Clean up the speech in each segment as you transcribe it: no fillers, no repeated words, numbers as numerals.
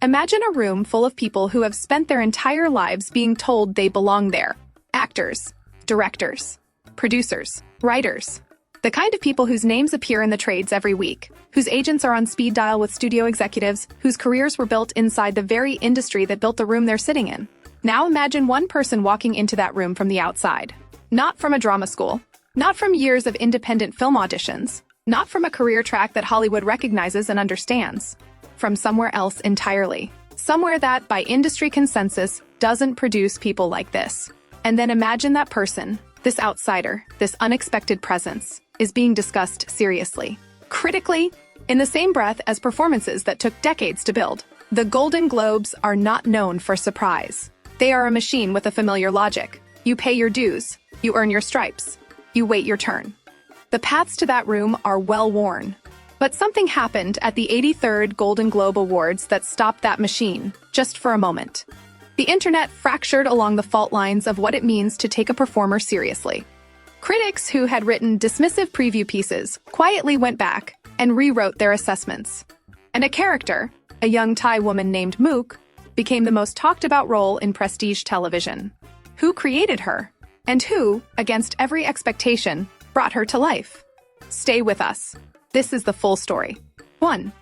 Imagine a room full of people who have spent their entire lives being told they belong there. Actors, directors, producers, writers. The kind of people whose names appear in the trades every week, whose agents are on speed dial with studio executives, whose careers were built inside the very industry that built the room they're sitting in. Now imagine one person walking into that room from the outside. Not from a drama school, not from years of independent film auditions, not from a career track that Hollywood recognizes and understands. From somewhere else entirely. Somewhere that, by industry consensus, doesn't produce people like this. And then imagine that person, this outsider, this unexpected presence, is being discussed seriously, critically, in the same breath as performances that took decades to build. The Golden Globes are not known for surprise. They are a machine with a familiar logic. You pay your dues, you earn your stripes, you wait your turn. The paths to that room are well-worn. But something happened at the 83rd Golden Globe Awards that stopped that machine, just for a moment. The internet fractured along the fault lines of what it means to take a performer seriously. Critics who had written dismissive preview pieces quietly went back and rewrote their assessments. And a character, a young Thai woman named Mook, became the most talked about role in prestige television. Who created her? And who, against every expectation, brought her to life? Stay with us. This is the full story. 1.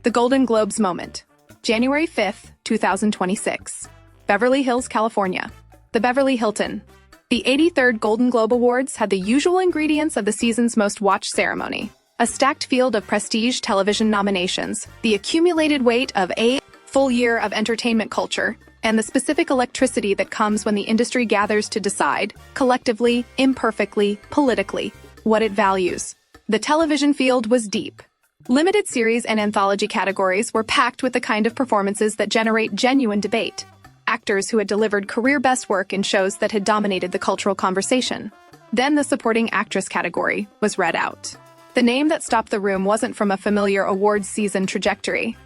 The Golden Globes moment. January 5th, 2026. Beverly Hills, California. The Beverly Hilton. The 83rd Golden Globe Awards had the usual ingredients of the season's most watched ceremony. A stacked field of prestige television nominations, the accumulated weight of a full year of entertainment culture, and the specific electricity that comes when the industry gathers to decide, collectively, imperfectly, politically, what it values. The television field was deep. Limited series and anthology categories were packed with the kind of performances that generate genuine debate. Actors who had delivered career-best work in shows that had dominated the cultural conversation. Then the supporting actress category was read out. The name that stopped the room wasn't from a familiar awards season trajectory.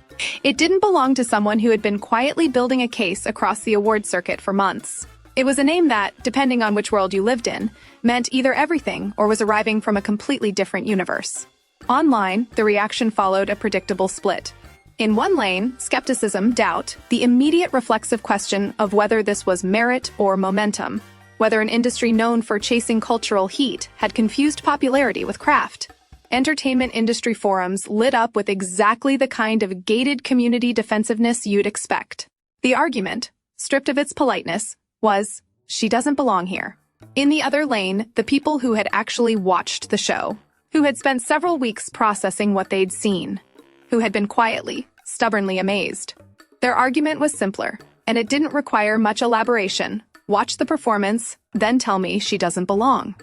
It didn't belong to someone who had been quietly building a case across the award circuit for months. It was a name that, depending on which world you lived in, meant either everything or was arriving from a completely different universe. Online, the reaction followed a predictable split. In one lane, skepticism, doubt, the immediate reflexive question of whether this was merit or momentum, whether an industry known for chasing cultural heat had confused popularity with craft. Entertainment industry forums lit up with exactly the kind of gated community defensiveness you'd expect. The argument, stripped of its politeness, was, she doesn't belong here. In the other lane, the people who had actually watched the show, who had spent several weeks processing what they'd seen, who had been quietly, stubbornly amazed. Their argument was simpler, and it didn't require much elaboration. Watch the performance, then tell me she doesn't belong.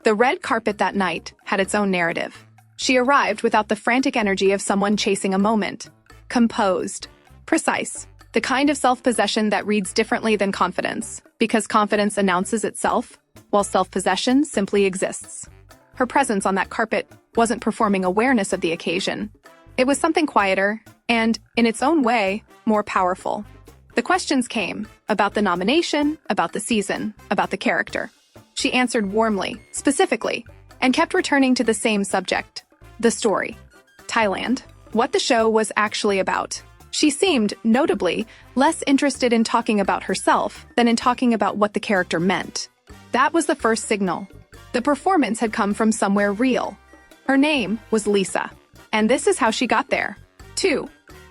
The red carpet that night had its own narrative. She arrived without the frantic energy of someone chasing a moment. Composed. Precise. The kind of self-possession that reads differently than confidence, because confidence announces itself, while self-possession simply exists. Her presence on that carpet wasn't performing awareness of the occasion. It was something quieter, and, in its own way, more powerful. The questions came, about the nomination, about the season, about the character. She answered warmly, specifically, and kept returning to the same subject. The story. Thailand. What the show was actually about. She seemed, notably, less interested in talking about herself than in talking about what the character meant. That was the first signal. The performance had come from somewhere real. Her name was Lisa. And this is how she got there. 2.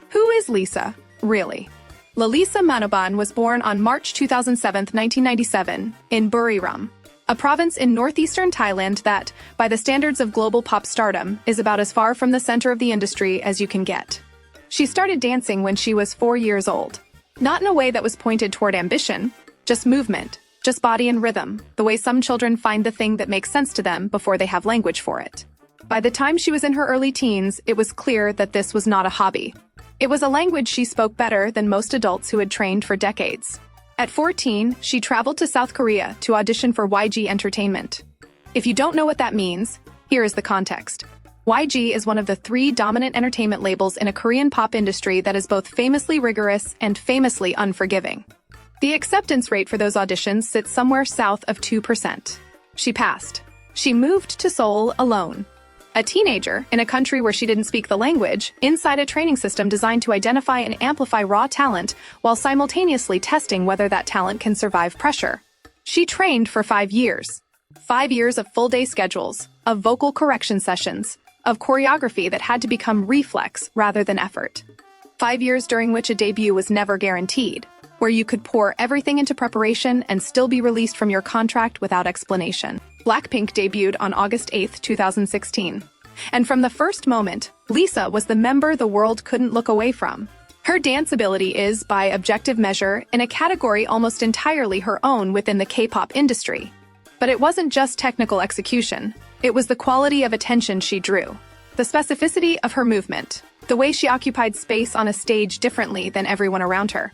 Who is Lisa, really? Lalisa Manobal was born on March 27, 1997, in Buriram, a province in northeastern Thailand that, by the standards of global pop stardom, is about as far from the center of the industry as you can get. She started dancing when she was 4 years old. Not in a way that was pointed toward ambition, just movement, just body and rhythm, the way some children find the thing that makes sense to them before they have language for it. By the time she was in her early teens, it was clear that this was not a hobby. It was a language she spoke better than most adults who had trained for decades. At 14, she traveled to South Korea to audition for YG Entertainment. If you don't know what that means, here is the context. YG is one of the 3 dominant entertainment labels in a Korean pop industry that is both famously rigorous and famously unforgiving. The acceptance rate for those auditions sits somewhere south of 2%. She passed. She moved to Seoul alone. A teenager, in a country where she didn't speak the language, inside a training system designed to identify and amplify raw talent while simultaneously testing whether that talent can survive pressure. She trained for 5 years. 5 years of full-day schedules, of vocal correction sessions, of choreography that had to become reflex rather than effort. 5 years during which a debut was never guaranteed, where you could pour everything into preparation and still be released from your contract without explanation. BLACKPINK debuted on August 8, 2016. And from the first moment, Lisa was the member the world couldn't look away from. Her dance ability is, by objective measure, in a category almost entirely her own within the K-pop industry. But it wasn't just technical execution. It was the quality of attention she drew. The specificity of her movement. The way she occupied space on a stage differently than everyone around her.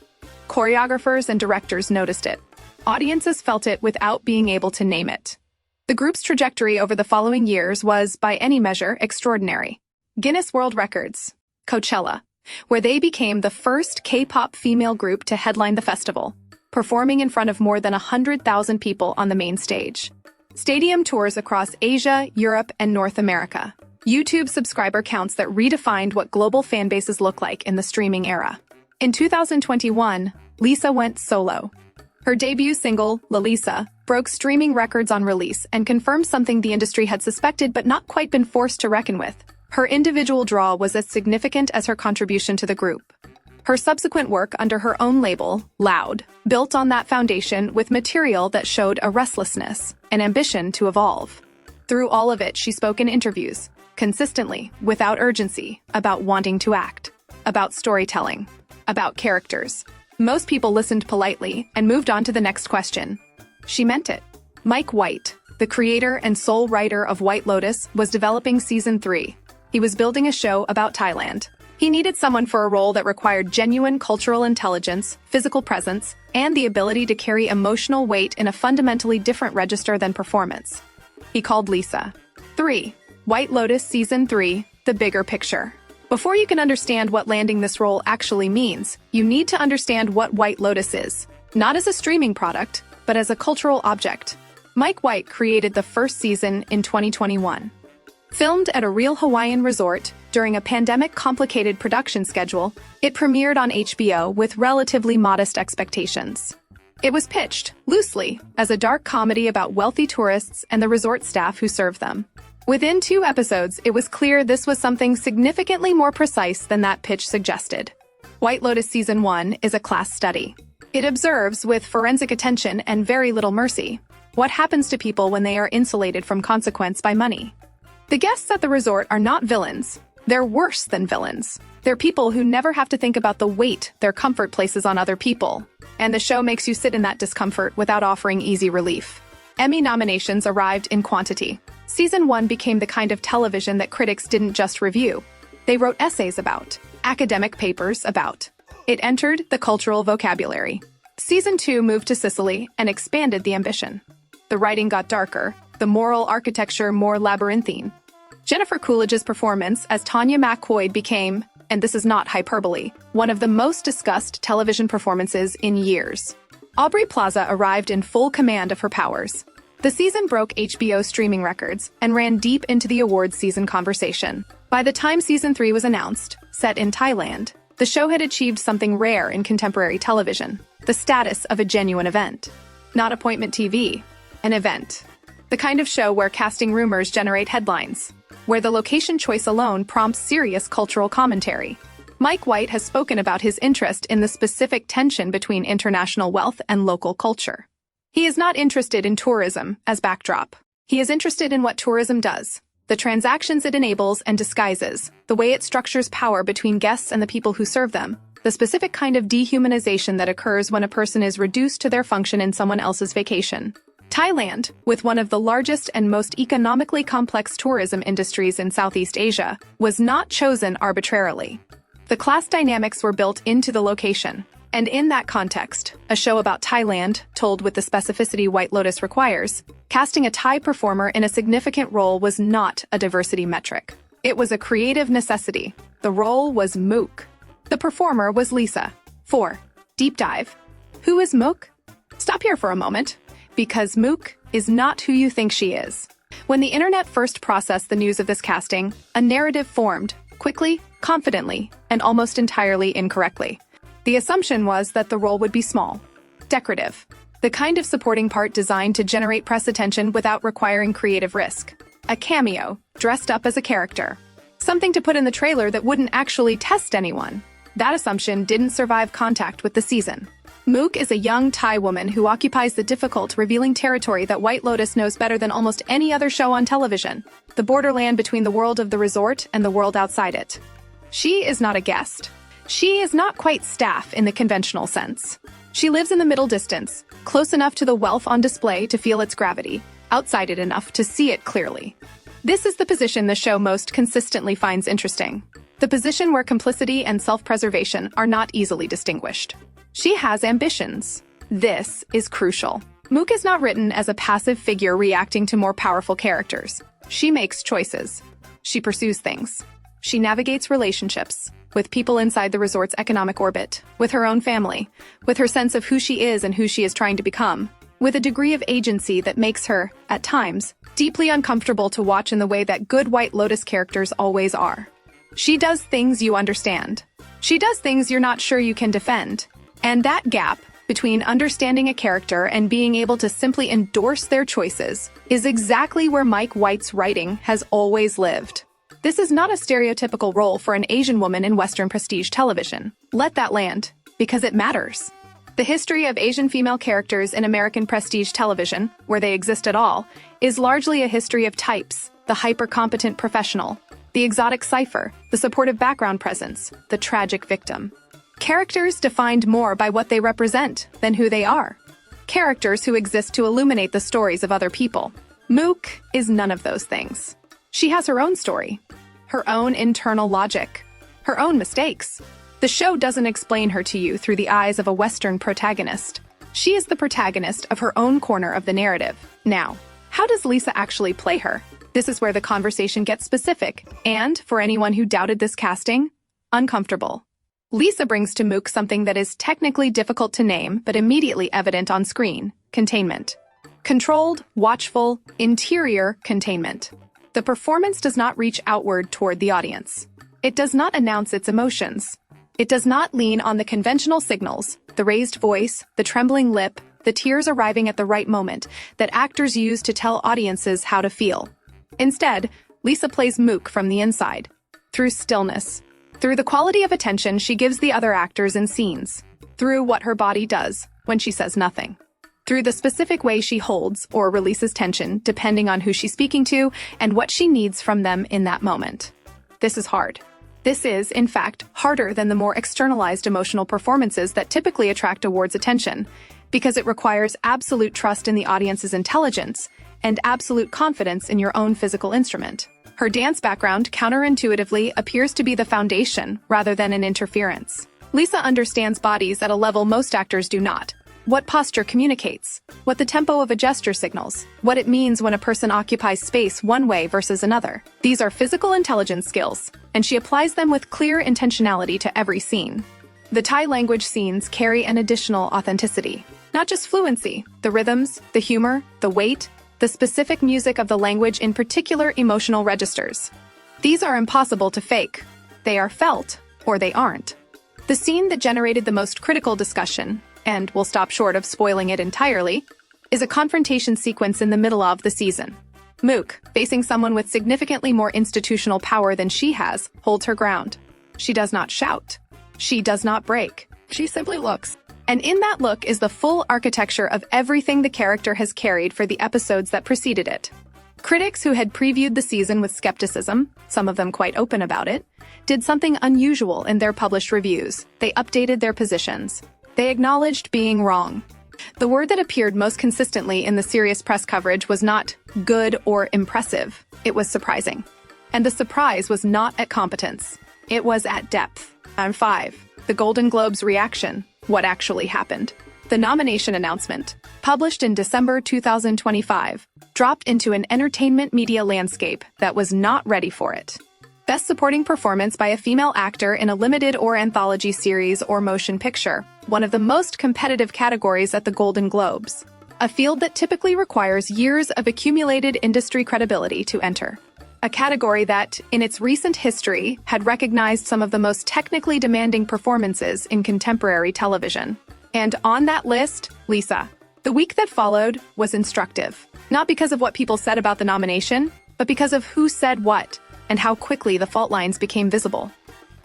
Choreographers and directors noticed it. Audiences felt it without being able to name it. The group's trajectory over the following years was, by any measure, extraordinary. Guinness World Records, Coachella, where they became the first K-pop female group to headline the festival, performing in front of more than 100,000 people on the main stage. Stadium tours across Asia, Europe, and North America. YouTube subscriber counts that redefined what global fan bases look like in the streaming era. In 2021, Lisa went solo. Her debut single, Lalisa, broke streaming records on release and confirmed something the industry had suspected but not quite been forced to reckon with. Her individual draw was as significant as her contribution to the group. Her subsequent work under her own label, Loud, built on that foundation with material that showed a restlessness, an ambition to evolve. Through all of it, she spoke in interviews, consistently, without urgency, about wanting to act, about storytelling, about characters. Most people listened politely and moved on to the next question. She meant it. Mook White, the creator and sole writer of White Lotus, was developing Season 3. He was building a show about Thailand. He needed someone for a role that required genuine cultural intelligence, physical presence, and the ability to carry emotional weight in a fundamentally different register than performance. He called Lisa. 3. White Lotus Season 3, The Bigger Picture. Before you can understand what landing this role actually means, you need to understand what White Lotus is, not as a streaming product, but as a cultural object. Mook White created the first season in 2021. Filmed at a real Hawaiian resort during a pandemic-complicated production schedule, it premiered on HBO with relatively modest expectations. It was pitched, loosely, as a dark comedy about wealthy tourists and the resort staff who serve them. Within 2 episodes, it was clear this was something significantly more precise than that pitch suggested. White Lotus Season 1 is a class study. It observes, with forensic attention and very little mercy, what happens to people when they are insulated from consequence by money. The guests at the resort are not villains. They're worse than villains. They're people who never have to think about the weight their comfort places on other people. And the show makes you sit in that discomfort without offering easy relief. Emmy nominations arrived in quantity. Season 1 became the kind of television that critics didn't just review. They wrote essays about, academic papers about. It entered the cultural vocabulary. Season 2 moved to Sicily and expanded the ambition. The writing got darker, the moral architecture more labyrinthine. Jennifer Coolidge's performance as Tanya McCoy became, and this is not hyperbole, one of the most discussed television performances in years. Aubrey Plaza arrived in full command of her powers. The season broke HBO streaming records and ran deep into the awards season conversation. By the time Season 3 was announced, set in Thailand, the show had achieved something rare in contemporary television, the status of a genuine event. Not appointment TV, an event. The kind of show where casting rumors generate headlines, where the location choice alone prompts serious cultural commentary. Mook White has spoken about his interest in the specific tension between international wealth and local culture. He is not interested in tourism as backdrop. He is interested in what tourism does, the transactions it enables and disguises, the way it structures power between guests and the people who serve them, the specific kind of dehumanization that occurs when a person is reduced to their function in someone else's vacation. Thailand, with one of the largest and most economically complex tourism industries in Southeast Asia, was not chosen arbitrarily. The class dynamics were built into the location. And in that context, a show about Thailand, told with the specificity White Lotus requires, casting a Thai performer in a significant role was not a diversity metric. It was a creative necessity. The role was Mook. The performer was Lisa. 4. Deep dive. Who is Mook? Stop here for a moment, because Mook is not who you think she is. When the internet first processed the news of this casting, a narrative formed, quickly, confidently, and almost entirely incorrectly. The assumption was that the role would be small, decorative, the kind of supporting part designed to generate press attention without requiring creative risk. A cameo, dressed up as a character. Something to put in the trailer that wouldn't actually test anyone. That assumption didn't survive contact with the season. Mook is a young Thai woman who occupies the difficult, revealing territory that White Lotus knows better than almost any other show on television, the borderland between the world of the resort and the world outside it. She is not a guest. She is not quite staff in the conventional sense. She lives in the middle distance, close enough to the wealth on display to feel its gravity, outside it enough to see it clearly. This is the position the show most consistently finds interesting. The position where complicity and self-preservation are not easily distinguished. She has ambitions. This is crucial. Mook is not written as a passive figure reacting to more powerful characters. She makes choices. She pursues things. She navigates relationships with people inside the resort's economic orbit, with her own family, with her sense of who she is and who she is trying to become, with a degree of agency that makes her, at times, deeply uncomfortable to watch in the way that good White Lotus characters always are. She does things you understand. She does things you're not sure you can defend. And that gap between understanding a character and being able to simply endorse their choices is exactly where Mike White's writing has always lived. This is not a stereotypical role for an Asian woman in Western prestige television. Let that land, because it matters. The history of Asian female characters in American prestige television, where they exist at all, is largely a history of types: the hyper-competent professional, the exotic cipher, the supportive background presence, the tragic victim. Characters defined more by what they represent than who they are. Characters who exist to illuminate the stories of other people. Mook is none of those things. She has her own story, her own internal logic, her own mistakes. The show doesn't explain her to you through the eyes of a Western protagonist. She is the protagonist of her own corner of the narrative. Now, how does Lisa actually play her? This is where the conversation gets specific, and, for anyone who doubted this casting, uncomfortable. Lisa brings to Mook something that is technically difficult to name but immediately evident on screen: containment. Controlled, watchful, interior containment. The performance does not reach outward toward the audience. It does not announce its emotions. It does not lean on the conventional signals, the raised voice, the trembling lip, the tears arriving at the right moment, that actors use to tell audiences how to feel. Instead, Lisa plays Mook from the inside, through stillness, through the quality of attention she gives the other actors in scenes, through what her body does when she says nothing, through the specific way she holds or releases tension depending on who she's speaking to and what she needs from them in that moment. This is hard. This is, in fact, harder than the more externalized emotional performances that typically attract awards attention, because it requires absolute trust in the audience's intelligence and absolute confidence in your own physical instrument. Her dance background, counterintuitively, appears to be the foundation rather than an interference. Lisa understands bodies at a level most actors do not. What posture communicates, what the tempo of a gesture signals, what it means when a person occupies space one way versus another. These are physical intelligence skills, and she applies them with clear intentionality to every scene. The Thai language scenes carry an additional authenticity. Not just fluency, the rhythms, the humor, the weight, the specific music of the language in particular emotional registers. These are impossible to fake. They are felt, or they aren't. The scene that generated the most critical discussion, and will stop short of spoiling it entirely, is a confrontation sequence in the middle of the season. Mook, facing someone with significantly more institutional power than she has, holds her ground. She does not shout. She does not break. She simply looks. And in that look is the full architecture of everything the character has carried for the episodes that preceded it. Critics who had previewed the season with skepticism, some of them quite open about it, did something unusual in their published reviews. They updated their positions. They acknowledged being wrong. The word that appeared most consistently in the serious press coverage was not good or impressive. It was surprising. And the surprise was not at competence. It was at depth. And 5. The Golden Globes reaction. What actually happened. The nomination announcement, published in December 2025, dropped into an entertainment media landscape that was not ready for it. Best Supporting Performance by a Female Actor in a Limited or Anthology Series or Motion Picture, one of the most competitive categories at the Golden Globes. a field that typically requires years of accumulated industry credibility to enter. A category that, in its recent history, had recognized some of the most technically demanding performances in contemporary television. And on that list, Lisa. The week that followed was instructive, not because of what people said about the nomination, but because of who said what and how quickly the fault lines became visible.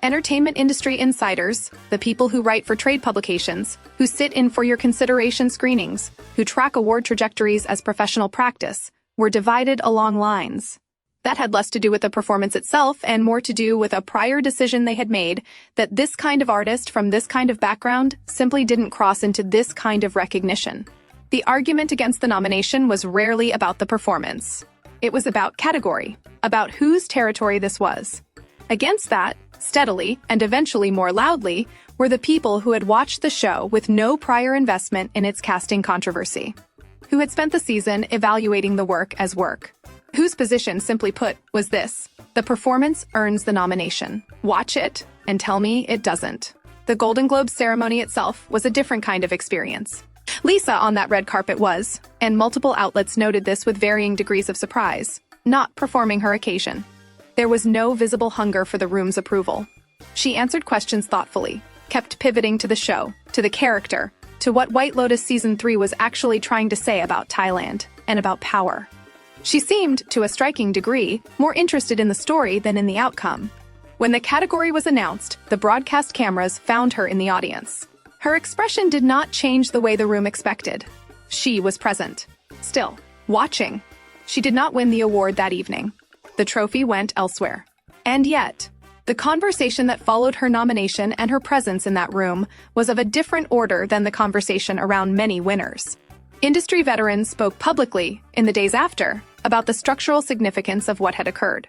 Entertainment industry insiders, the people who write for trade publications, who sit in for your consideration screenings, who track award trajectories as professional practice, were divided along lines. That had less to do with the performance itself and more to do with a prior decision they had made that this kind of artist from this kind of background simply didn't cross into this kind of recognition. The argument against the nomination was rarely about the performance. It was about category, about whose territory this was. Against that, steadily, and eventually more loudly, were the people who had watched the show with no prior investment in its casting controversy, who had spent the season evaluating the work as work, whose position, simply put, was this: the performance earns the nomination. Watch it, and tell me it doesn't. The Golden Globes ceremony itself was a different kind of experience. Lisa on that red carpet was, and multiple outlets noted this with varying degrees of surprise, not performing her occasion. There was no visible hunger for the room's approval. She answered questions thoughtfully, kept pivoting to the show, to the character, to what White Lotus Season 3 was actually trying to say about Thailand and about power. She seemed, to a striking degree, more interested in the story than in the outcome. When the category was announced, the broadcast cameras found her in the audience. Her expression did not change the way the room expected. She was present, still, watching. She did not win the award that evening. The trophy went elsewhere. And yet, the conversation that followed her nomination and her presence in that room was of a different order than the conversation around many winners. Industry veterans spoke publicly, in the days after, about the structural significance of what had occurred.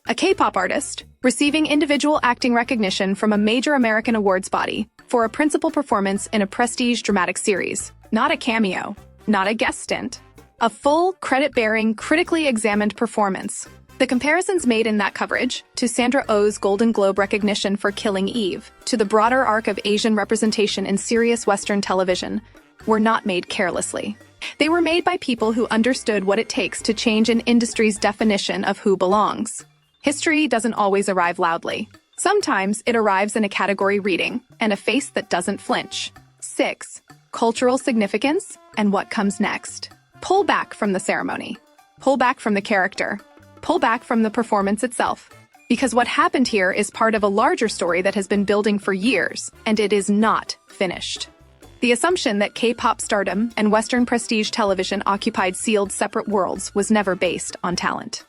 A K-pop artist, receiving individual acting recognition from a major American awards body for a principal performance in a prestige dramatic series, not a cameo, not a guest stint, a full, credit-bearing, critically examined performance. The comparisons made in that coverage, to Sandra Oh's Golden Globe recognition for Killing Eve, to the broader arc of Asian representation in serious Western television, were not made carelessly. They were made by people who understood what it takes to change an industry's definition of who belongs. History doesn't always arrive loudly. Sometimes it arrives in a category reading and a face that doesn't flinch. 6. Cultural significance and what comes next. Pull back from the ceremony. Pull back from the character. Pull back from the performance itself. Because what happened here is part of a larger story that has been building for years, and it is not finished. The assumption that K-pop stardom and Western prestige television occupied sealed separate worlds was never based on talent.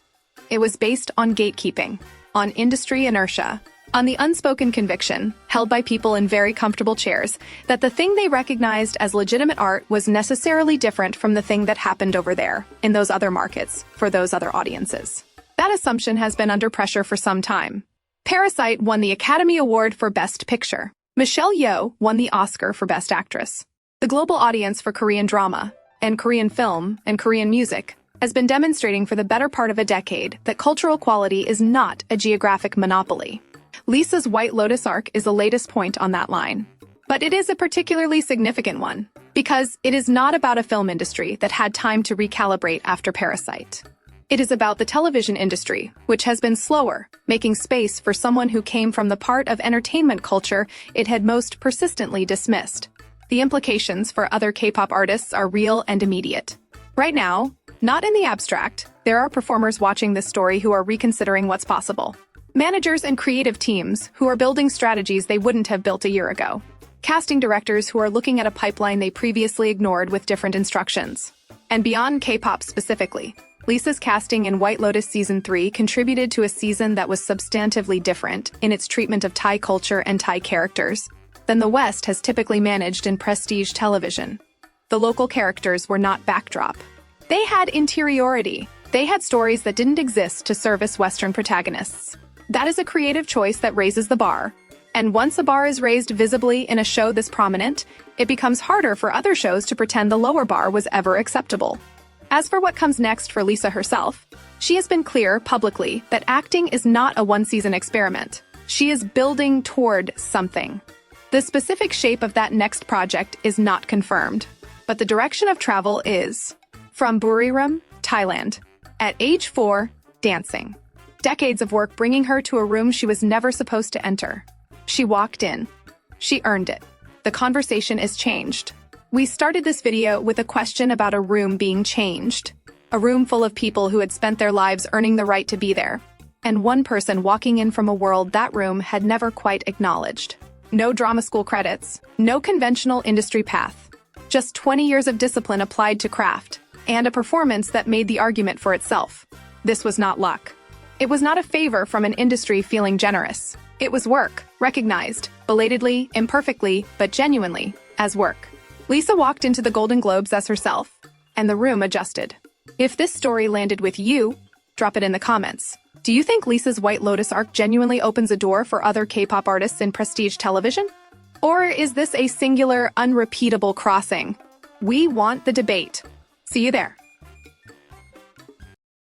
It was based on gatekeeping, on industry inertia, on the unspoken conviction, held by people in very comfortable chairs, that the thing they recognized as legitimate art was necessarily different from the thing that happened over there, in those other markets, for those other audiences. That assumption has been under pressure for some time. Parasite won the Academy Award for Best Picture. Michelle Yeoh won the Oscar for Best Actress. The global audience for Korean drama, and Korean film, and Korean music has been demonstrating for the better part of a decade that cultural quality is not a geographic monopoly. Lisa's White Lotus arc is the latest point on that line. But it is a particularly significant one, because it is not about a film industry that had time to recalibrate after Parasite. It is about the television industry, which has been slower, making space for someone who came from the part of entertainment culture it had most persistently dismissed. The implications for other K-pop artists are real and immediate. Right now, not in the abstract, there are performers watching this story who are reconsidering what's possible. Managers and creative teams who are building strategies they wouldn't have built a year ago. Casting directors who are looking at a pipeline they previously ignored with different instructions. And beyond K-pop specifically, Lisa's casting in White Lotus Season 3 contributed to a season that was substantively different in its treatment of Thai culture and Thai characters than the West has typically managed in prestige television. The local characters were not backdrop. They had interiority. They had stories that didn't exist to service Western protagonists. That is a creative choice that raises the bar. And once a bar is raised visibly in a show this prominent, it becomes harder for other shows to pretend the lower bar was ever acceptable. As for what comes next for Lisa herself, she has been clear publicly that acting is not a one-season experiment. She is building toward something. The specific shape of that next project is not confirmed. but the direction of travel is from Buriram, Thailand. At age 4, dancing. Decades of work bringing her to a room she was never supposed to enter. She walked in. She earned it. The conversation is changed. We started this video with a question about a room being changed. A room full of people who had spent their lives earning the right to be there. And one person walking in from a world that room had never quite acknowledged. No drama school credits, no conventional industry path. Just 20 years of discipline applied to craft, and a performance that made the argument for itself. This was not luck. It was not a favor from an industry feeling generous. It was work, recognized, belatedly, imperfectly, but genuinely, as work. Lisa walked into the Golden Globes as herself, and the room adjusted. If this story landed with you, drop it in the comments. Do you think Lisa's White Lotus arc genuinely opens a door for other K-pop artists in prestige television? Or is this a singular, unrepeatable crossing? We want the debate. See you there.